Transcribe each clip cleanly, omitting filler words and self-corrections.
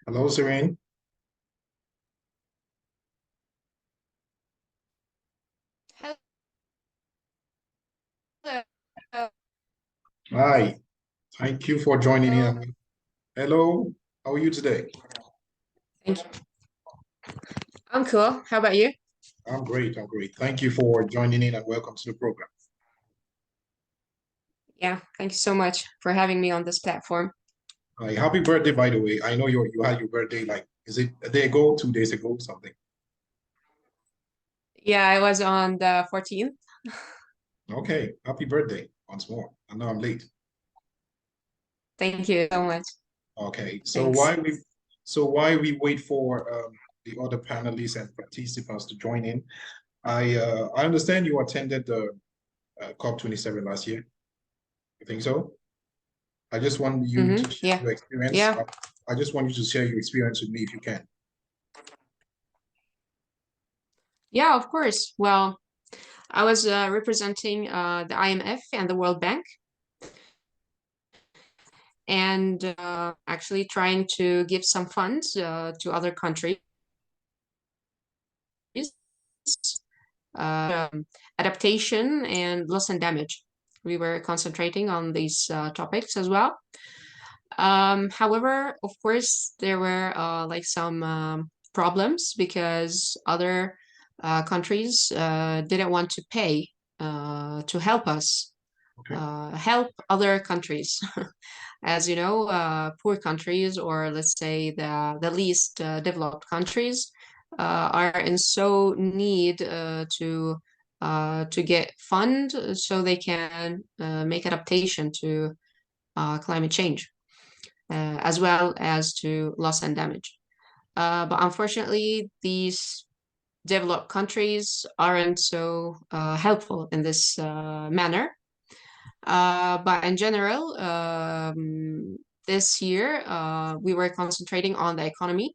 Hello, Serene. Hello. Hi. Thank you for joining Hello. in. Hello. How are you today? Thank you. I'm cool. How about you? I'm great. I'm great. Thank you for joining in and welcome to the program. Yeah, thank you so much for having me on this platform. Hi. Happy birthday, by the way. I know you had your birthday like, is it a day ago, 2 days ago, something? Yeah, I was on the 14th. Okay. Happy birthday once more. I know I'm late. Thank you so much. Okay. Thanks. So why we wait for the other panelists and participants to join in? I understand you attended the COP27 last year. You think so? I just want you to share Yeah. your experience. Yeah. I just want you to share your experience with me if you can. Yeah, of course. Well, I was representing the IMF and the World Bank and actually trying to give some funds to other countries, adaptation and loss and damage. We were concentrating on these topics as well. However, of course, there were like some problems because other countries didn't want to pay to help us Okay. help other countries. As you know, poor countries, or let's say the least developed countries, are in so need to get fund so they can make adaptation to climate change as well as to loss and damage. But unfortunately, these developed countries aren't so helpful in this manner. But in general, this year we were concentrating on the economy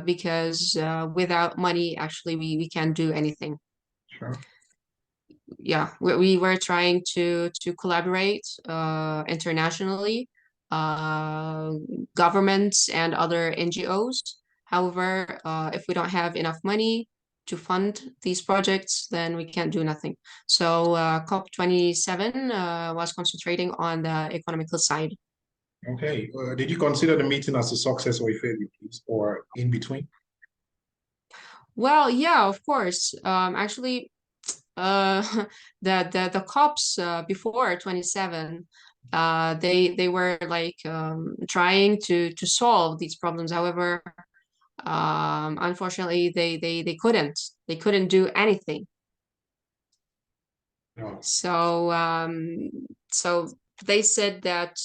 because without money, actually, we can't do anything. Sure. Yeah, we were trying to collaborate internationally, uh, governments and other NGOs. However, if we don't have enough money to fund these projects, then we can't do nothing. So COP27 was concentrating on the economical side. Okay. Did you consider the meeting as a success or a failure, please, or in between? Well, yeah, of course. Actually, uh, the cops before 27 they were like trying to solve these problems. However, unfortunately they couldn't do anything. No. So they said that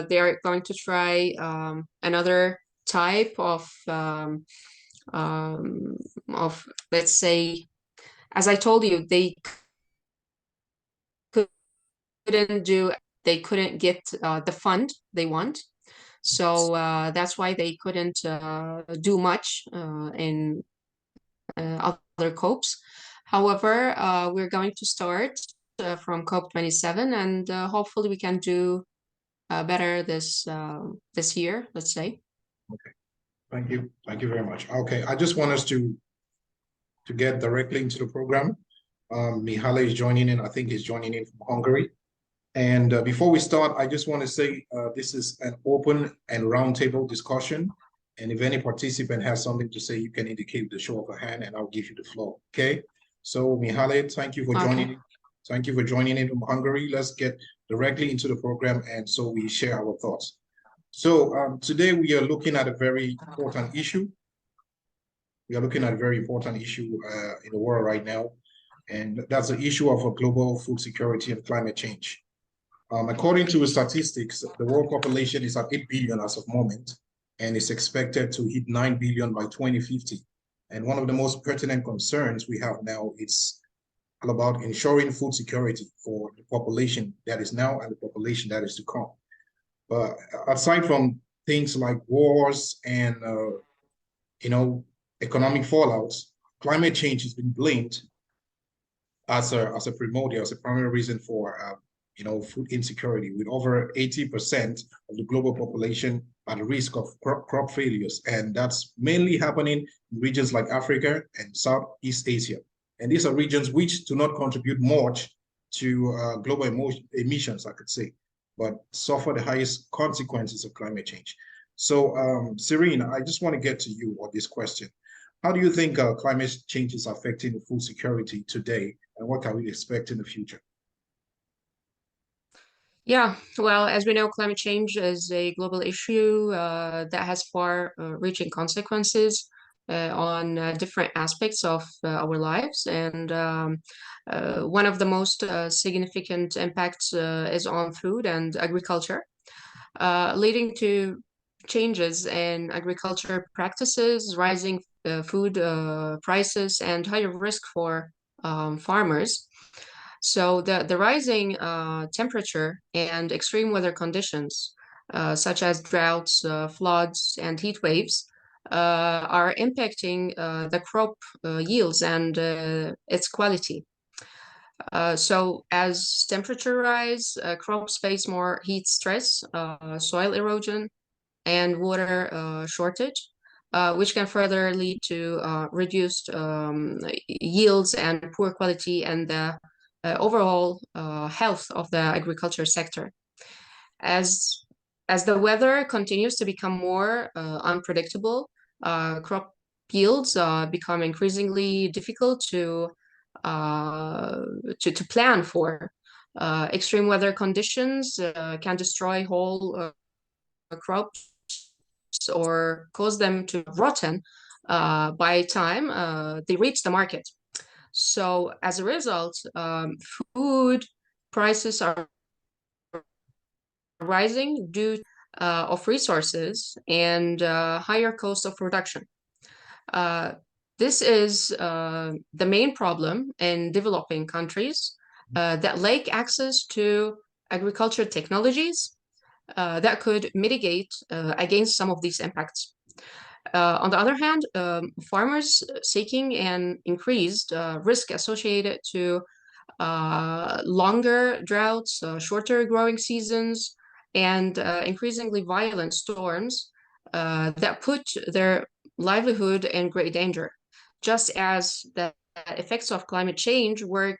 they are going to try another type um, of, let's say, as I told you, they couldn't do they couldn't get the fund they want. So that's why they couldn't do much in other COPs. However, we're going to start from COP27, and hopefully we can do better this year, let's say. Okay. Thank you. Thank you very much. Okay. I just want us to get directly into the program. Mihaly is joining in. I think he's joining in from Hungary. And before we start, I just want to say this is an open and roundtable discussion. And if any participant has something to say, you can indicate with the show of a hand and I'll give you the floor. Okay. So Mihaly, thank you for Okay. joining. Thank you for joining in from Hungary. Let's get directly into the program and so we share our thoughts. So today we are looking at a very important issue. We are looking at a very important issue in the world right now, and that's the issue of global food security and climate change. According to statistics, the world population is at 8 billion as of moment, and is expected to hit 9 billion by 2050. And one of the most pertinent concerns we have now is all about ensuring food security for the population that is now and the population that is to come. But aside from things like wars and you know economic fallouts, climate change has been blamed as a primordial, as a primary reason for food insecurity, with over 80% of the global population at risk of crop failures. And that's mainly happening in regions like Africa and Southeast Asia. And these are regions which do not contribute much to global emissions, I could say, but suffer the highest consequences of climate change. So, Serene, I just want to get to you on this question. How do you think climate change is affecting food security today, and what can we expect in the future? Yeah, well, as we know, climate change is a global issue that has far-reaching consequences on different aspects of our lives. And one of the most significant impacts is on food and agriculture, leading to changes in agriculture practices, rising food prices, and higher risk for farmers. So the rising temperature and extreme weather conditions, such as droughts, floods, and heat waves, are impacting the crop yields and its quality. So as temperature rise, crops face more heat stress, soil erosion, and water shortage, which can further lead to reduced yields and poor quality and the overall health of the agriculture sector. As as the weather continues to become more unpredictable, crop yields become increasingly difficult to plan for. Extreme weather conditions can destroy whole crops or cause them to rotten by time they reach the market. So as a result, food prices are rising due of resources and higher cost of production. Uh, this is the main problem in developing countries that lack access to agriculture technologies that could mitigate against some of these impacts. On the other hand, farmers seeking an increased risk associated to longer droughts, shorter growing seasons, and increasingly violent storms that put their livelihood in great danger, just as the effects of climate change work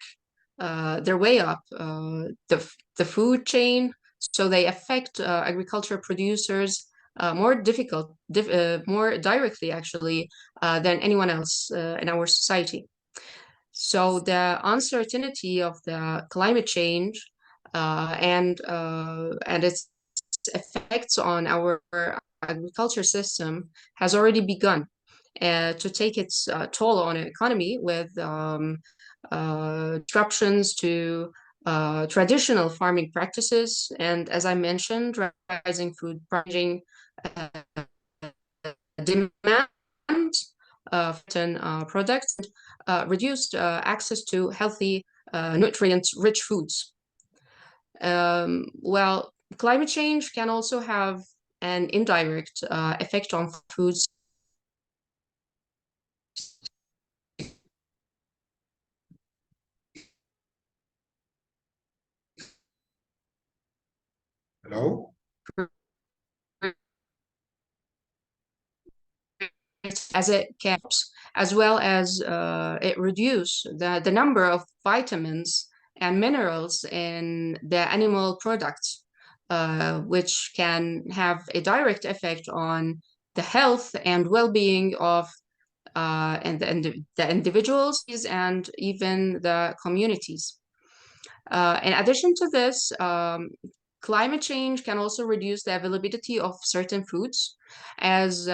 their way up the food chain, so they affect agriculture producers more directly, actually, than anyone else in our society. So the uncertainty of the climate change and its effects on our agriculture system has already begun to take its toll on the economy with disruptions to traditional farming practices, and as I mentioned, rising food pricing demand for certain products, reduced access to healthy, nutrient-rich foods. Well, climate change can also have an indirect effect on foods. Hello? As it caps, as well as it reduce the number of vitamins and minerals in the animal products, which can have a direct effect on the health and well-being of the individuals and even the communities. In addition to this, climate change can also reduce the availability of certain foods, as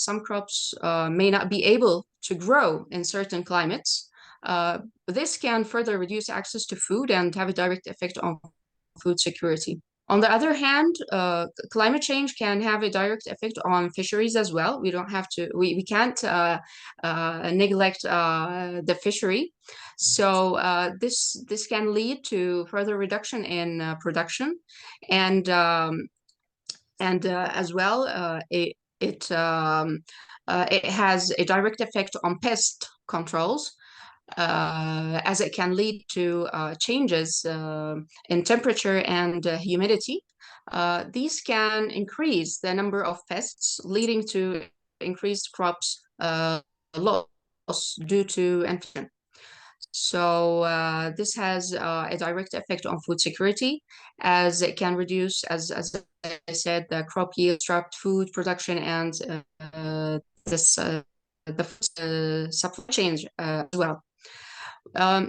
some crops may not be able to grow in certain climates. This can further reduce access to food and have a direct effect on food security. On the other hand, climate change can have a direct effect on fisheries as well. We can't neglect the fishery. So this can lead to further reduction in production, and as well, it has a direct effect on pest controls, as it can lead to changes in temperature and humidity. These can increase the number of pests, leading to increased crops loss due to infection. So this has a direct effect on food security, as it can reduce, as I said, the crop yield, disrupt food production, and this the supply chain as well.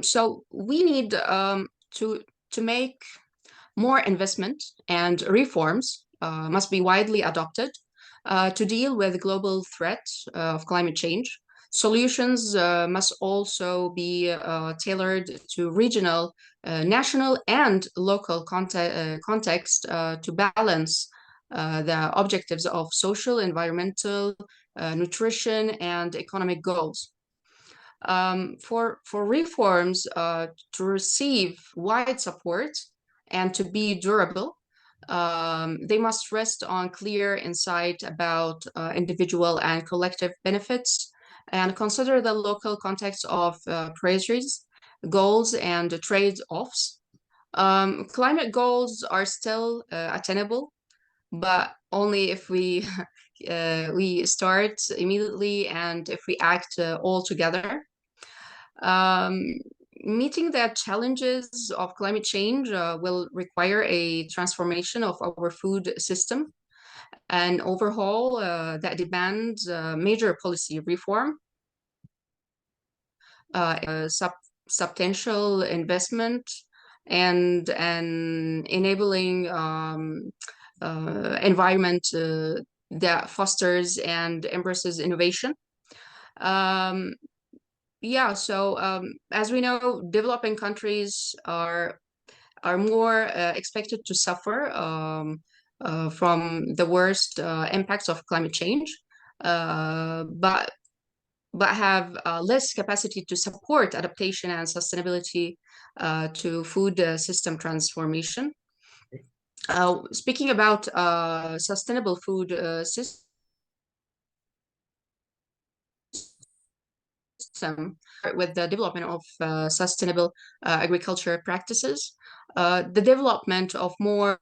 So we need to make more investment, and reforms must be widely adopted to deal with global threat of climate change. Solutions must also be tailored to regional, national, and local context to balance the objectives of social, environmental, nutrition, and economic goals. For reforms to receive wide support and to be durable, they must rest on clear insight about individual and collective benefits, and consider the local context of priorities, goals, and trade-offs. Climate goals are still attainable, but only if we start immediately and if we act all together. Um, Meeting the challenges of climate change will require a transformation of our food system, an overhaul that demands major policy reform, substantial investment, and an enabling environment that fosters and embraces innovation. Um, yeah, so as we know, developing countries are more expected to suffer from the worst impacts of climate change, but have less capacity to support adaptation and sustainability to food system transformation. Speaking about sustainable food system, with the development of sustainable agriculture practices, the development of more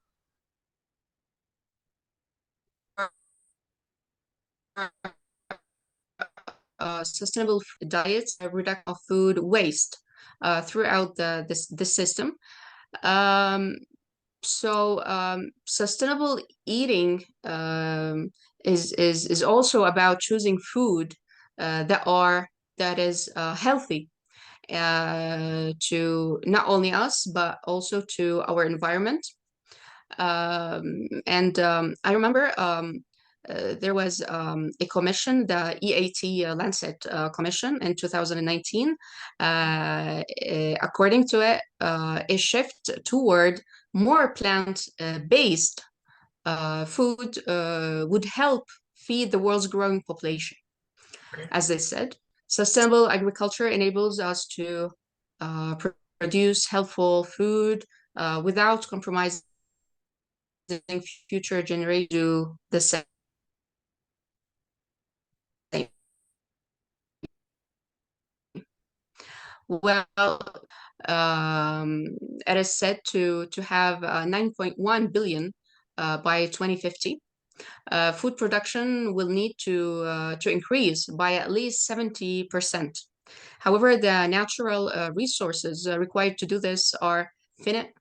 sustainable diets, a reduction of food waste throughout this system. Um, Sustainable eating is also about choosing food that is healthy to not only us but also to our environment. And I remember there was a commission, the EAT Lancet Commission in 2019. According to it, a shift toward more plant-based food would help feed the world's growing population. As they said, sustainable agriculture enables us to produce healthful food without compromising future generations do the same. Well, it is said to have 9.1 billion by 2050. Food production will need to increase by at least 70%. However, the natural resources required to do this are finite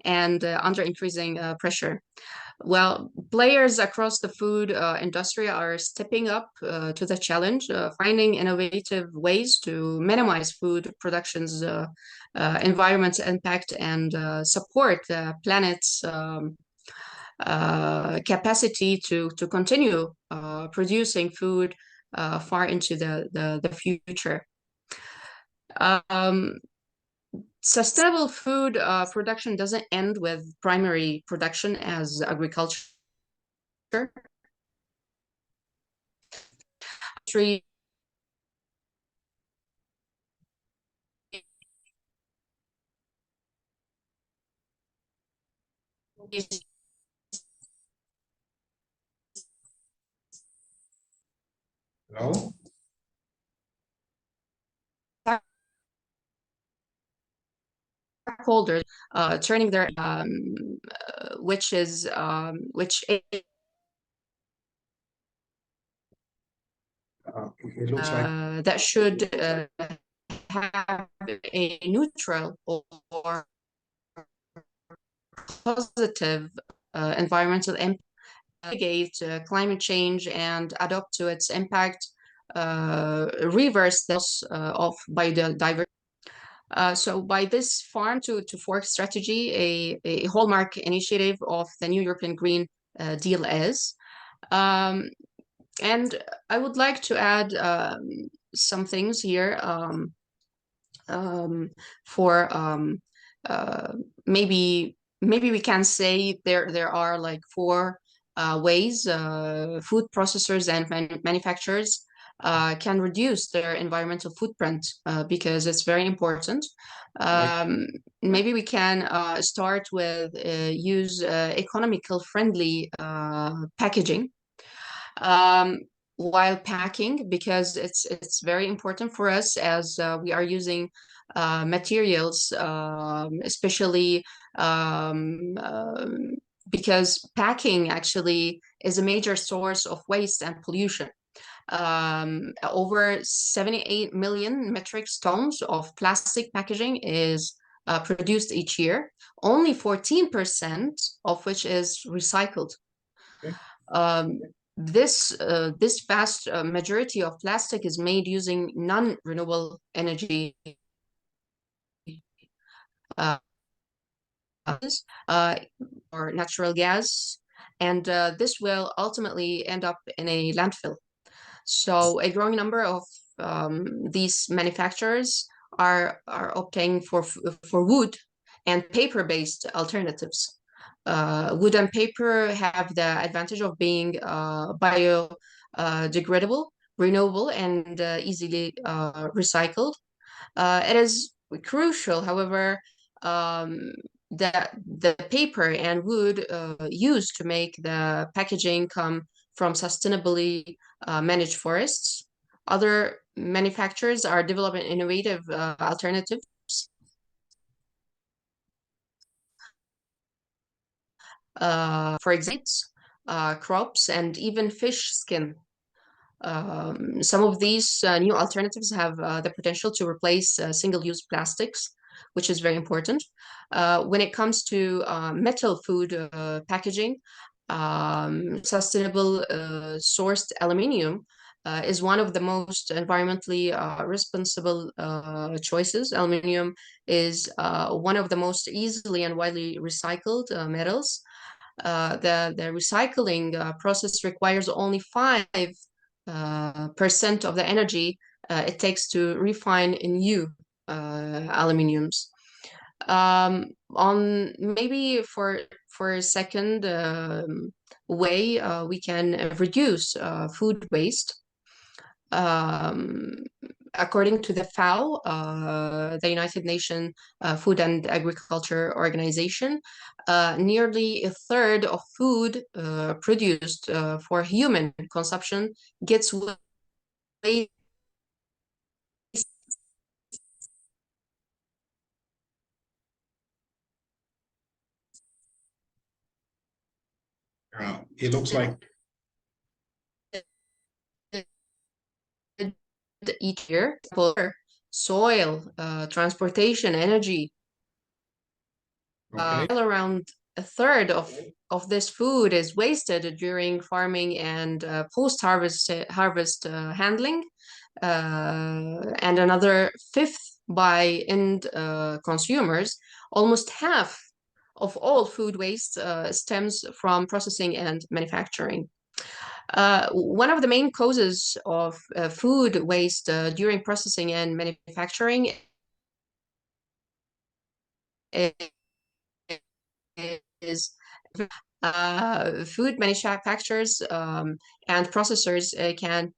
and under increasing pressure. Well, players across the food industry are stepping up to the challenge, finding innovative ways to minimize food production's environmental impact and support the planet's capacity to continue producing food far into the future. Sustainable food production doesn't end with primary production as agriculture. Tree Hello? stakeholders, turning their which is which It looks like that should have a neutral or positive environmental impact, mitigate climate change and adapt to its impact, reverse the loss of biodiversity. So by this farm to fork strategy, a hallmark initiative of the new European Green Deal is. And I would like to add some things here for uh, maybe we can say there are like four ways food processors and manufacturers can reduce their environmental footprint because it's very important. right. Maybe we can start with use economical friendly packaging um, while packing because it's very important for us as we are using materials, especially um, um, because packing actually is a major source of waste and pollution. Over 78 million metric tons of plastic packaging is produced each year, only 14% of which is recycled. Okay. Um, this vast majority of plastic is made using non-renewable energy uh, uh, or natural gas, and this will ultimately end up in a landfill. So a growing number of these manufacturers are opting for wood and paper-based alternatives. Wood and paper have the advantage of being biodegradable, renewable, and easily recycled. It is crucial, however, um, that the paper and wood used to make the packaging come from sustainably managed forests. Other manufacturers are developing innovative alternatives. For example, crops and even fish skin. Some of these new alternatives have the potential to replace single-use plastics, which is very important. When it comes to metal food packaging, sustainable sourced aluminium is one of the most environmentally responsible choices. Aluminium is one of the most easily and widely recycled metals. The recycling process requires only 5% of the energy it takes to refine new aluminiums. On maybe for a second way, we can reduce food waste. Um, According to the FAO, the United Nations Food and Agriculture Organization, nearly a third of food produced for human consumption gets waste. It looks like Each year for soil, transportation, energy. okay. Around a third of this food is wasted during farming and post-harvest handling, and another fifth by end consumers. Almost half of all food waste stems from processing and manufacturing. One of the main causes of food waste during processing and manufacturing is food manufacturers and processors can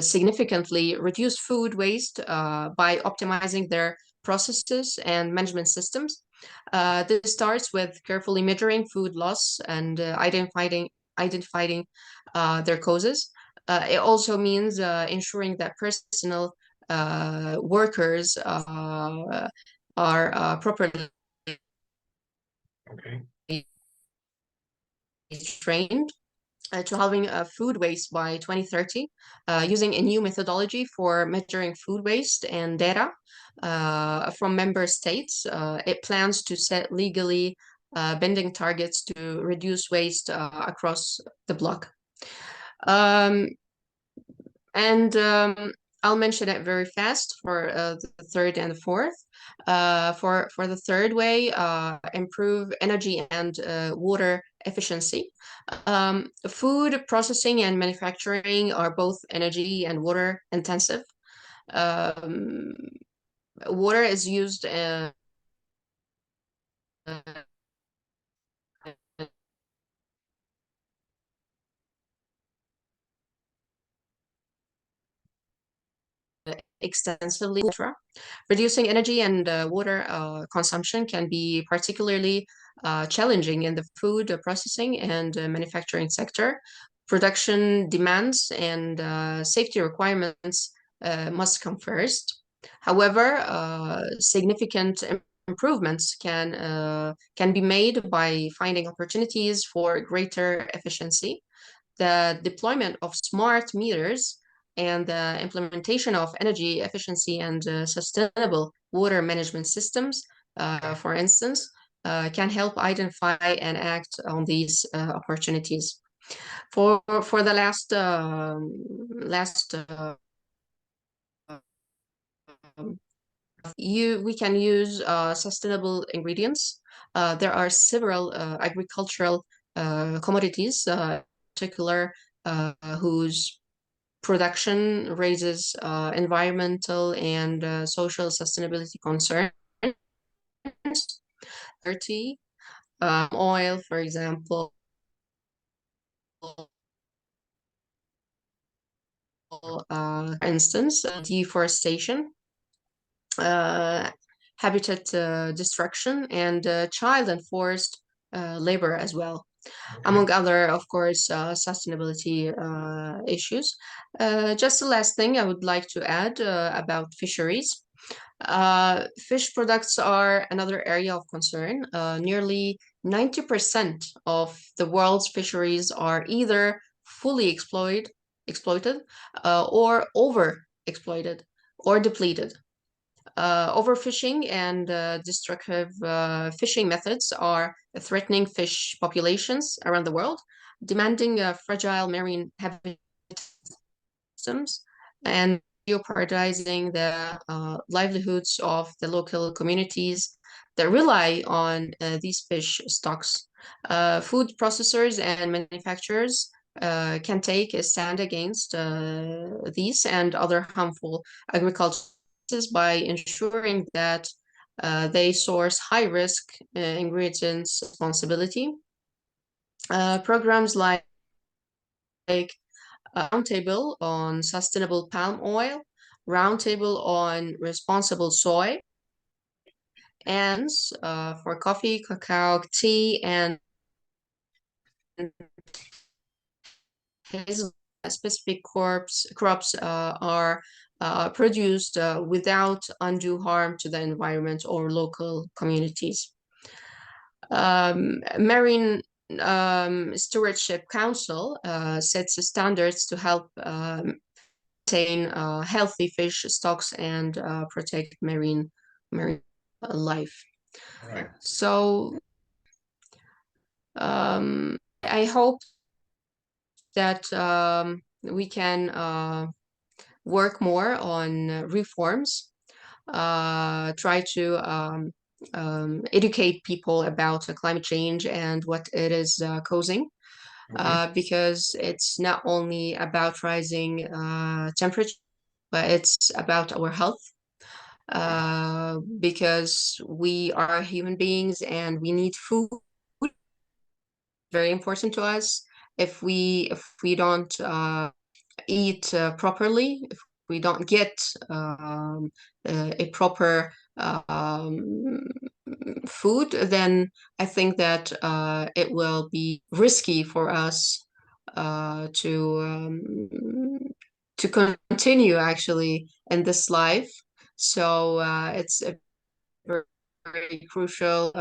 significantly reduce food waste by optimizing their processes and management systems. This starts with carefully measuring food loss and identifying their causes. It also means ensuring that personal workers are properly Okay. trained to halving food waste by 2030, using a new methodology for measuring food waste and data from member states. It plans to set legally binding targets to reduce waste across the bloc. Um, and I'll mention it very fast for the third and the fourth. For the third way, improve energy and water efficiency. Food processing and manufacturing are both energy and water intensive. Um, Water is used extensively. Reducing energy and water consumption can be particularly challenging in the food processing and manufacturing sector. Production demands and safety requirements must come first. However, significant improvements can be made by finding opportunities for greater efficiency. The deployment of smart meters and the implementation of energy efficiency and sustainable water management systems, for instance, can help identify and act on these opportunities. For the last we can use sustainable ingredients. There are several agricultural commodities, particular whose production raises environmental and social sustainability concerns. Dirty oil, for example, for instance, deforestation, uh, habitat destruction, and child and forced labor as well, among other, of course, sustainability issues. Just the last thing I would like to add about fisheries. Fish products are another area of concern. Nearly 90% of the world's fisheries are either fully exploited, or overexploited or depleted. Overfishing and destructive fishing methods are threatening fish populations around the world, demanding fragile marine habitat systems and jeopardizing the livelihoods of the local communities that rely on these fish stocks. Food processors and manufacturers can take a stand against these and other harmful agricultural by ensuring that they source high-risk ingredients responsibility. Programs like Roundtable on Sustainable Palm Oil, Roundtable on Responsible Soy, and for coffee, cacao, tea, and specific crops are produced without undue harm to the environment or local communities. Marine Stewardship Council sets standards to help maintain healthy fish stocks and protect marine life. Right. So I hope that we can work more on reforms, try to educate people about climate change and what it is causing, because it's not only about rising temperature, but it's about our health. Because we are human beings and we need food, very important to us. If we don't eat properly, if we don't get a proper food, then I think that it will be risky for us to continue actually in this life. So it's a very crucial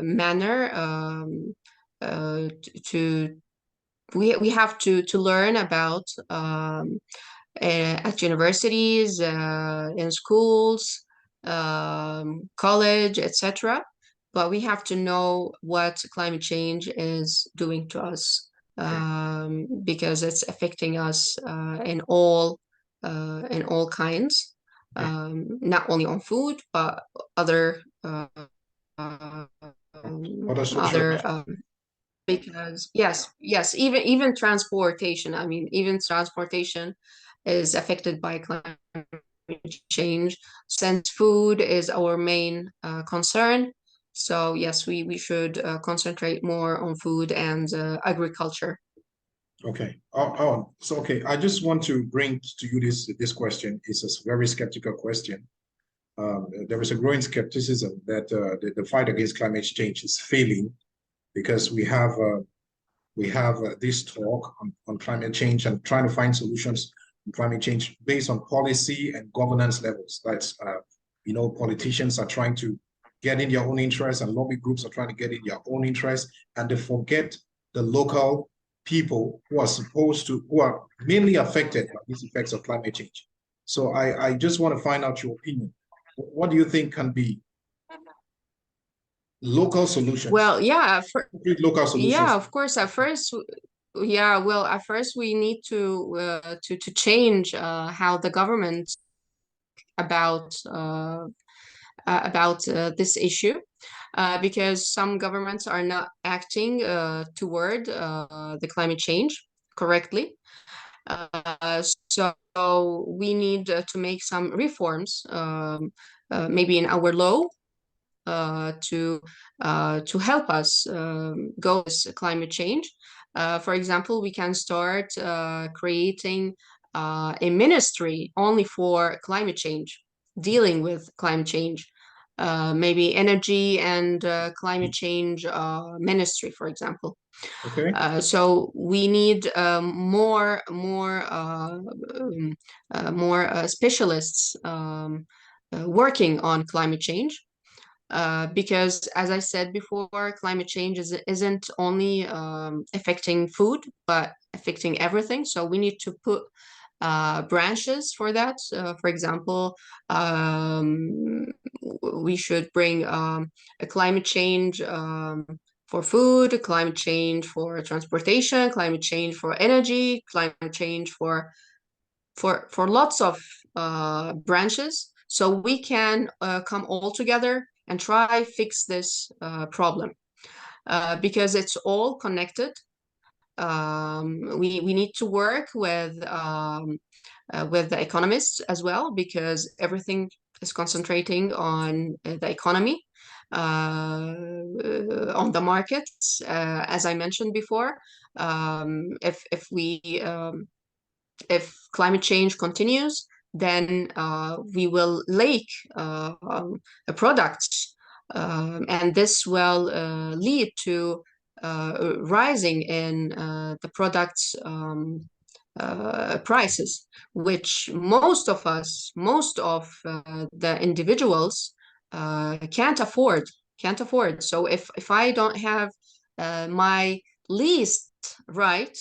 manner to we have to learn about at universities, in schools, college, etc. But we have to know what climate change is doing to us, because it's affecting us in all kinds, not only on food, but other Other social other issues. because yes, even transportation. I mean, even transportation is affected by climate change, since food is our main concern. So yes, we should concentrate more on food and agriculture. Okay. So okay. I just want to bring to you this question. It's a very skeptical question. There is a growing skepticism that the fight against climate change is failing because we have this talk on climate change and trying to find solutions on climate change based on policy and governance levels. That's politicians are trying to get in their own interests, and lobby groups are trying to get in their own interests, and they forget the local people who are mainly affected by these effects of climate change. So I just want to find out your opinion. What do you think can be local solutions, Well, yeah, concrete local yeah, solutions? of course. At first, yeah, well, at first we need to change how the government about this issue, because some governments are not acting toward the climate change correctly. So we need to make some reforms, maybe in our law, to help us go this climate change. For example, we can start creating a ministry only for climate change, dealing with climate change. Maybe energy and climate change ministry, for example. Okay. So we need more specialists working on climate change, because, as I said before, climate change isn't only affecting food, but affecting everything. So we need to put branches for that. For example, we should bring a climate change for food, climate change for transportation, climate change for energy, climate change for lots of branches, so we can come all together and try fix this problem, because it's all connected. We need to work with the economists as well, because everything is concentrating on the economy, on the markets, as I mentioned before. If climate change continues, then we will lack products, and this will lead to rising in the products prices, which most of the individuals can't afford. Can't afford. So if I don't have my least right,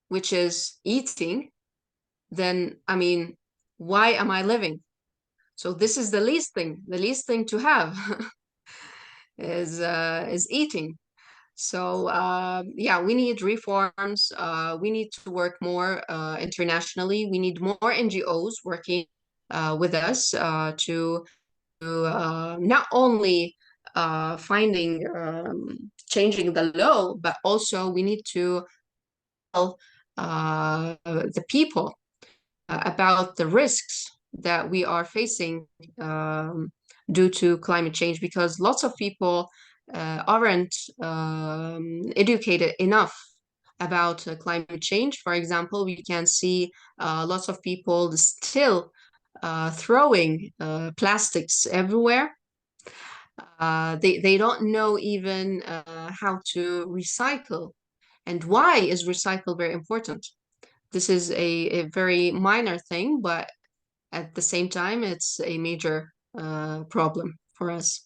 which is eating, then I mean, why am I living? So this is the least thing to have is eating. So yeah, we need reforms. We need to work more internationally. We need more NGOs working with us to not only finding changing the law, but also we need to tell the people about the risks that we are facing due to climate change, because lots of people aren't educated enough about climate change. For example, we can see lots of people still throwing plastics everywhere. They don't know even how to recycle. And why is recycle very important? This is a very minor thing, but at the same time, it's a major problem. for us.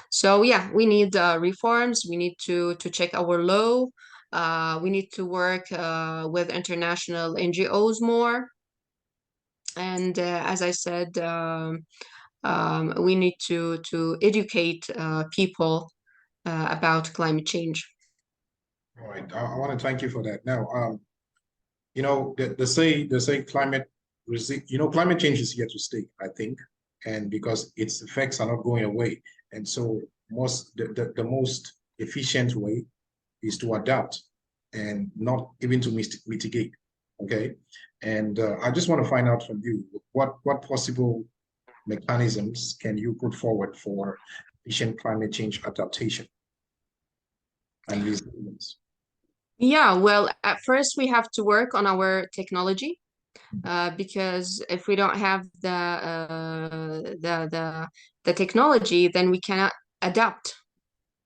So yeah, we need reforms. We need to check our law. We need to work with international NGOs more. And as I said, we need to educate people about climate change. All right, I want to thank you for that. Now, you know, they say climate change is here to stay, I think, and because its effects are not going away, and so the most efficient way is to adapt and not even to mitigate. Okay, and I just want to find out from you what possible mechanisms can you put forward for efficient climate change adaptation and resilience? Yeah, well, at first we have to work on our technology because if we don't have the technology, then we cannot adapt.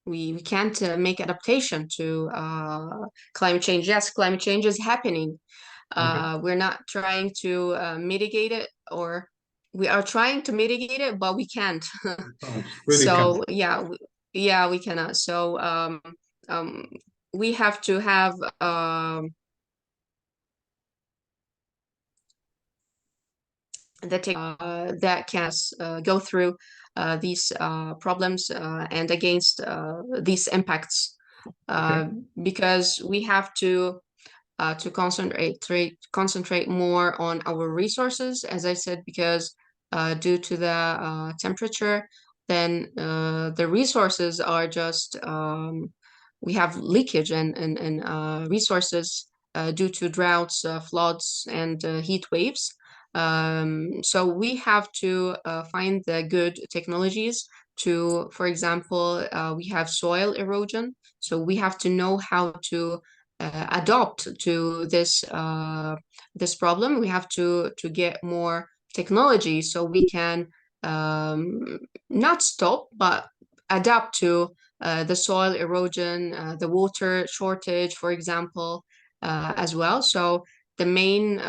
We can't make adaptation to climate change. Yes, climate change is happening. Okay. We're not trying to mitigate it, or we are trying to mitigate it, but we can't. Really can. So yeah, we cannot. So um, we have to have that can go through these problems and against these impacts Okay. because we have to concentrate more on our resources, as I said, because due to the temperature, then the resources are just we have leakage and resources due to droughts, floods, and heat waves. So we have to find the good technologies to, for example, we have soil erosion. So we have to know how to adopt to this problem. We have to get more technology so we can not stop but adapt to the soil erosion, the water shortage, for example, as well. So the main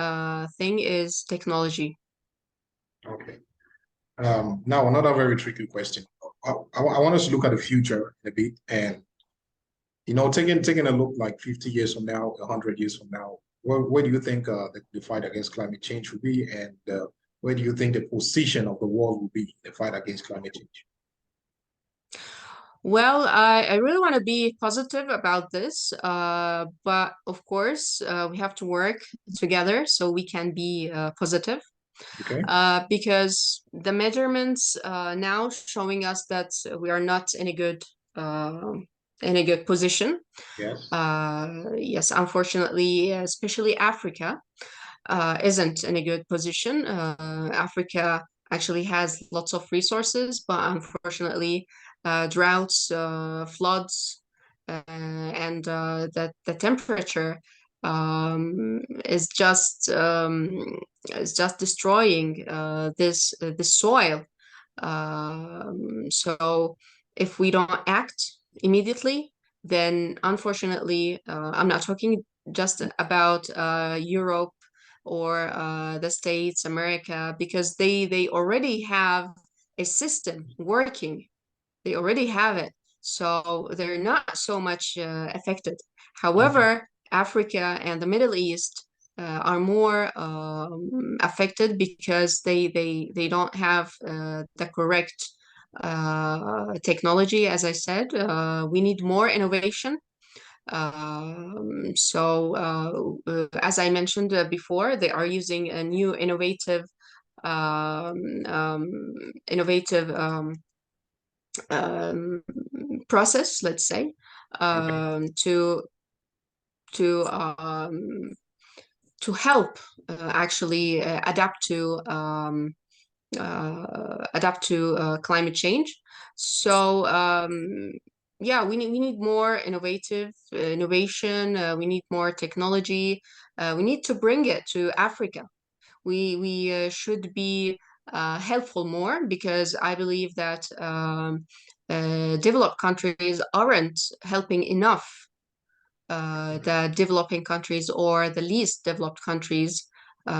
thing is technology. Okay. Now another very tricky question. I want us to look at the future a bit, and you know, taking a look like 50 years from now, 100 years from now, where do you think the fight against climate change will be, and where do you think the position of the world will be in the fight against climate change? Well, I really want to be positive about this, but of course, we have to work together so we can be positive. Okay. Because the measurements now showing us that we are not uh, in a good position. Yes. Yes, unfortunately, especially Africa isn't in a good position. Africa actually has lots of resources, but unfortunately, droughts, floods, and the temperature is just destroying this soil. So if we don't act immediately, then unfortunately, I'm not talking just about Europe or the States, America, because they already have a system working. They already have it, so they're not so much affected. Okay. However, Africa and the Middle East are more affected because they don't have the correct technology. As I said, we need more innovation. As I mentioned before, they are using a new um, um, innovative um, process, let's say, Okay. um, to to um, to help actually adapt to climate change. So yeah, we need more innovation. We need more technology. We need to bring it to Africa. We should be helpful more because I believe that developed countries aren't helping enough the developing countries or the least developed countries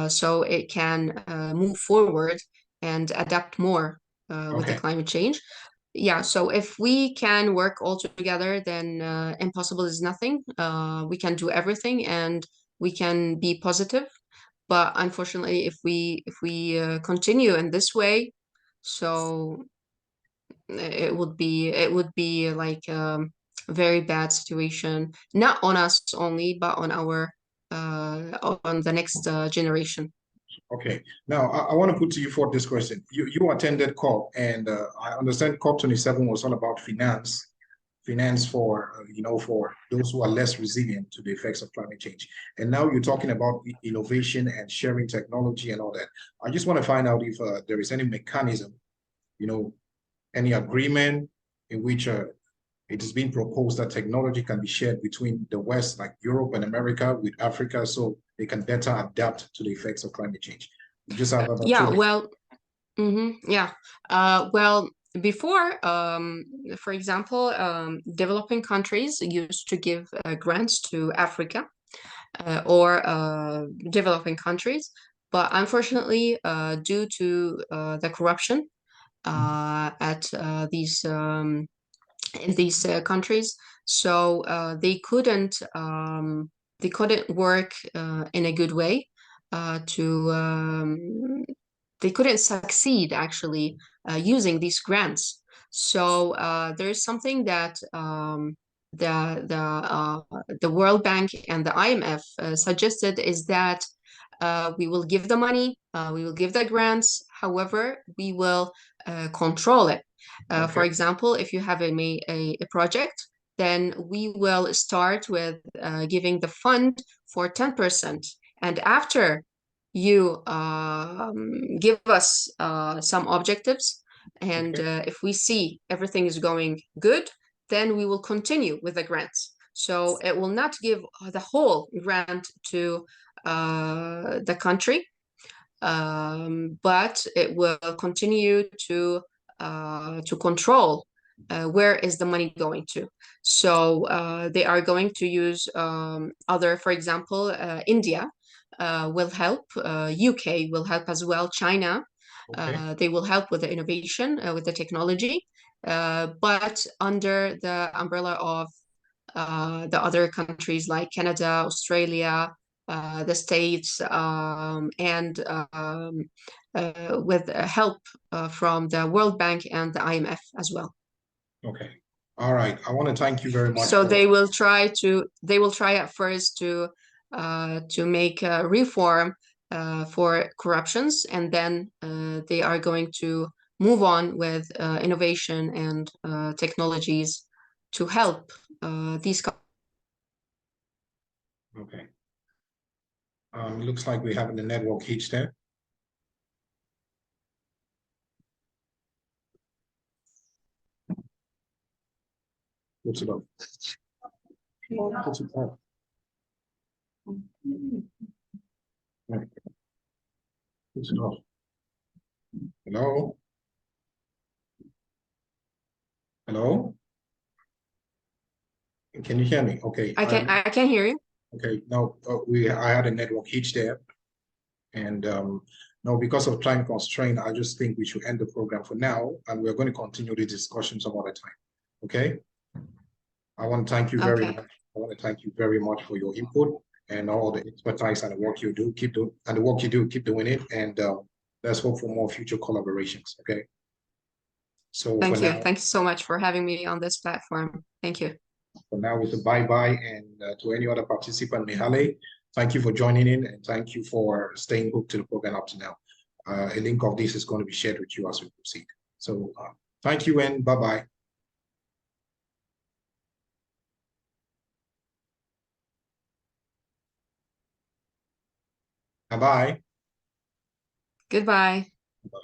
so it can move forward and adapt more with the Okay. climate change. yeah, so if we can work all together, then impossible is nothing. We can do everything and we can be positive. But unfortunately, if we continue in this way, so it would be like a very bad situation, not on us only, but on our on the next generation. Okay. Now, I want to put to you for this question. You attended COP, and I understand COP 27 was all about finance for for those who are less resilient to the effects of climate change. And now you're talking about innovation and sharing technology and all that. I just want to find out if there is any mechanism, you know, any agreement in which it is being proposed that technology can be shared between the West, like Europe and America, with Africa, so they can better adapt to the effects of climate change. We just have about Yeah, 2 minutes. well, yeah. Well, before, for example, developing countries used to give grants to Africa or developing countries, but unfortunately, due to the corruption at these in these countries, so they couldn't work in a good way to they couldn't succeed actually using these grants. So there's something that the World Bank and the IMF suggested is that we will give the money, we will give the grants. However, we will control it. For Okay. example, if you have a project, then we will start with giving the fund for 10%. And after you give us some objectives, and Okay. if we see everything is going good, then we will continue with the grants. So it will not give the whole grant to the country, but it will continue to control where is the money going to. So they are going to use other, for example, India will help, UK will help as well, China. Okay. They will help with the innovation, with the technology, but under the umbrella of the other countries like Canada, Australia, the States, and with help from the World Bank and the IMF as well. Okay. All right. I want to thank you very much So for. they will try at first to make a reform for corruptions, and then they are going to move on with innovation and technologies to help these. Okay. It looks like we're having a network hitch there. What's it up? What's it up? Right. What's it up? Hello? Hello? Can you hear me? Okay. I can hear you. Okay. Now I had a network hitch there, and no, because of time constraint, I just think we should end the program for now, and we're going to continue the discussion some other time. Okay. I want to thank you very Okay. much. I want to thank you very much for your input and all the expertise and the work you do. Keep doing and the work you do. Keep doing it, and let's hope for more future collaborations. Okay. So Thank you. Thank you so much for having me on this platform. Thank you. for now, with the bye-bye, and to any other participant, Mihale, thank you for joining in, and thank you for staying hooked to the program up to now. A link of this is going to be shared with you as we proceed. So thank you and bye-bye. Bye-bye. Goodbye. Bye.